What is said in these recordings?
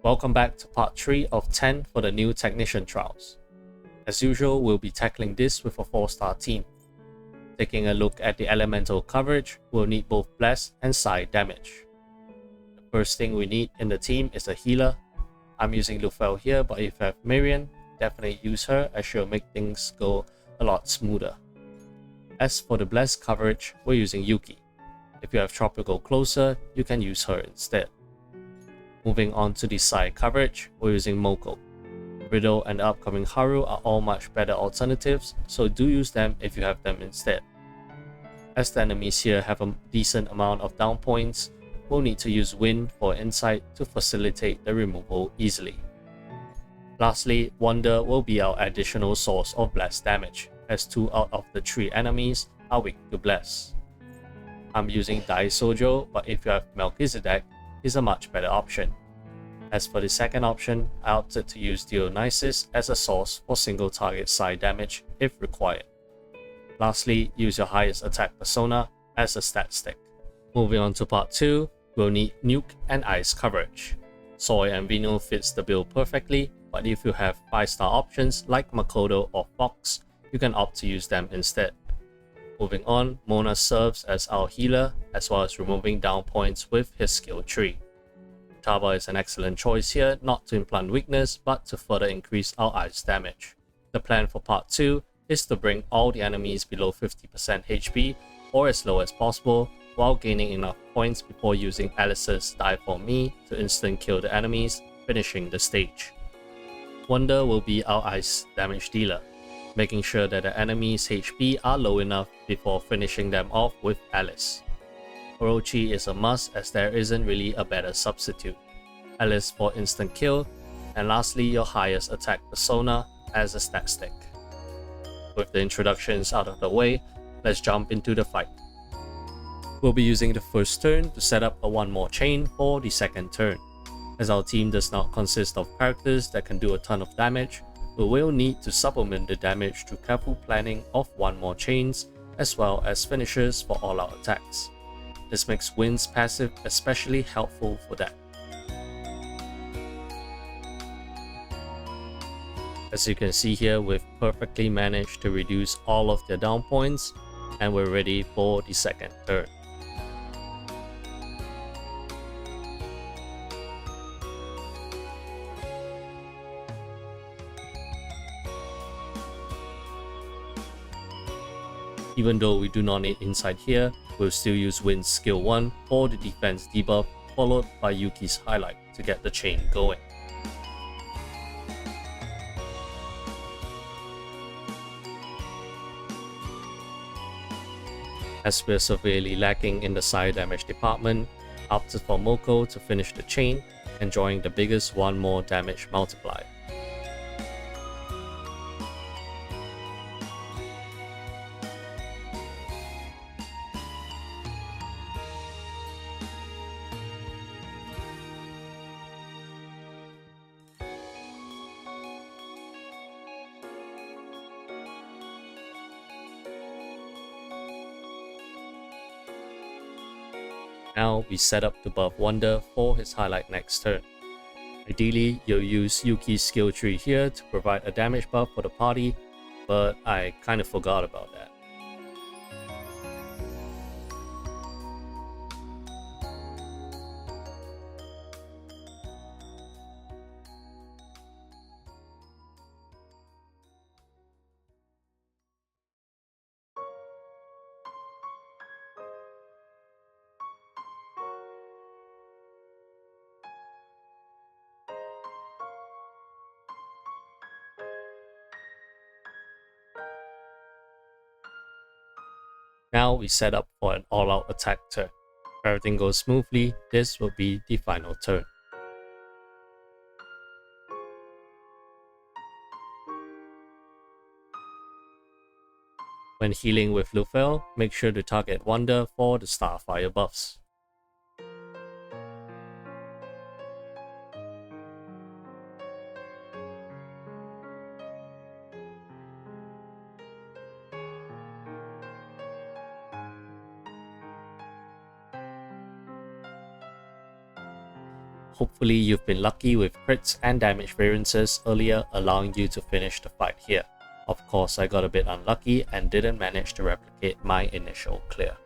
Welcome back to part 3 of 10 for the new Technician Trials. As usual, we'll be tackling this with a 4-star team. Taking a look at the elemental coverage, we'll need both blast and side damage. The first thing we need in the team is a healer. I'm using Lufel here, but if you have Marion, definitely use her as she'll make things go a lot smoother. As for the blast coverage, we're using Yuki. If you have Tropical closer, you can use her instead. Moving on to the side coverage, we're using Moko. Riddle and the upcoming Haru are all much better alternatives, so do use them if you have them instead. As the enemies here have a decent amount of down points, we'll need to use Wind for Insight to facilitate the removal easily. Lastly, Wonder will be our additional source of blast damage, as 2 out of the 3 enemies are weak to blast. I'm using Dai Sojo, but if you have Melchizedek, is a much better option. As for the second option, I opted to use Dionysus as a source for single target side damage if required. Lastly, use your highest attack persona as a stat stick. Moving on to part 2, we'll need Nuke and Ice coverage. Soy and Vino fits the bill perfectly, but if you have 5-star options like Makoto or Fox, you can opt to use them instead. Moving on, Mona serves as our healer, as well as removing down points with his skill tree. Futuba is an excellent choice here, not to implant weakness, but to further increase our ice damage. The plan for part 2 is to bring all the enemies below 50% HP, or as low as possible, while gaining enough points before using Alice's Die For Me to instant kill the enemies, finishing the stage. Wonder will be our ice damage dealer, making sure that the enemy's HP are low enough before finishing them off with Alice. Orochi is a must as there isn't really a better substitute. Alice for instant kill, and lastly your highest attack persona as a stat stick. With the introductions out of the way, let's jump into the fight. We'll be using the first turn to set up a 1 more chain for the second turn. As our team does not consist of characters that can do a ton of damage, we will need to supplement the damage through careful planning of 1 more chains, as well as finishers for all our attacks. This makes Wind's passive especially helpful for that. As you can see here, we've perfectly managed to reduce all of their down points, and we're ready for the second turn. Even though we do not need insight here, we'll still use Wind's skill 1 for the defense debuff, followed by Yuki's highlight to get the chain going. As we're severely lacking in the side damage department, I opted for Moko to finish the chain, enjoying the biggest 1 more damage multiplier. Now we set up to buff Wonder for his highlight next turn. Ideally, you'll use Yuki's skill tree here to provide a damage buff for the party, but I kind of forgot about that. Now we set up for an all-out attack turn. If everything goes smoothly, this will be the final turn. When healing with Lufel, make sure to target Wonder for the Starfire buffs. Hopefully you've been lucky with crits and damage variances earlier, allowing you to finish the fight here. Of course, I got a bit unlucky and didn't manage to replicate my initial clear.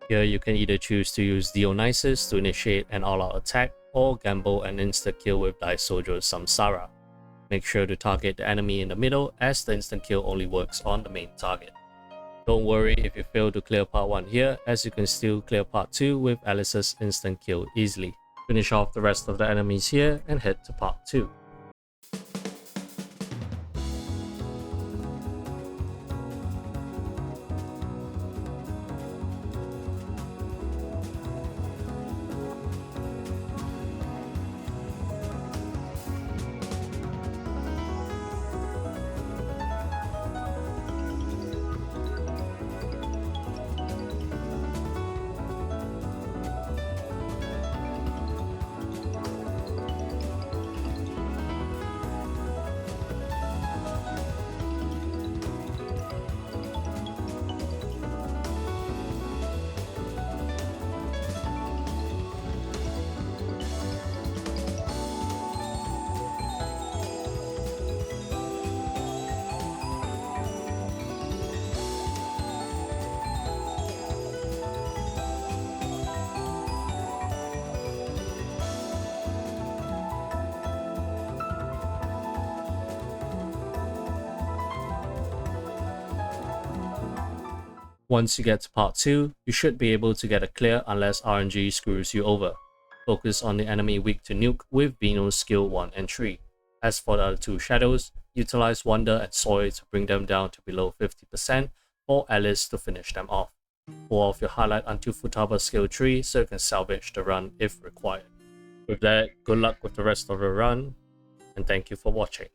Here you can either choose to use Dionysus to initiate an all-out attack, or gamble and insta-kill with Daisojo Samsara. Make sure to target the enemy in the middle, as the instant kill only works on the main target. Don't worry if you fail to clear part 1 here, as you can still clear part 2 with Alice's instant kill easily. Finish off the rest of the enemies here and head to part 2. Once you get to part 2, you should be able to get a clear unless RNG screws you over. Focus on the enemy weak to nuke with Vino's skill 1 and 3. As for the other 2 shadows, utilize Wonder and Soy to bring them down to below 50%, or Alice to finish them off. Pull off your highlight until Futaba's skill 3 so you can salvage the run if required. With that, good luck with the rest of the run, and thank you for watching.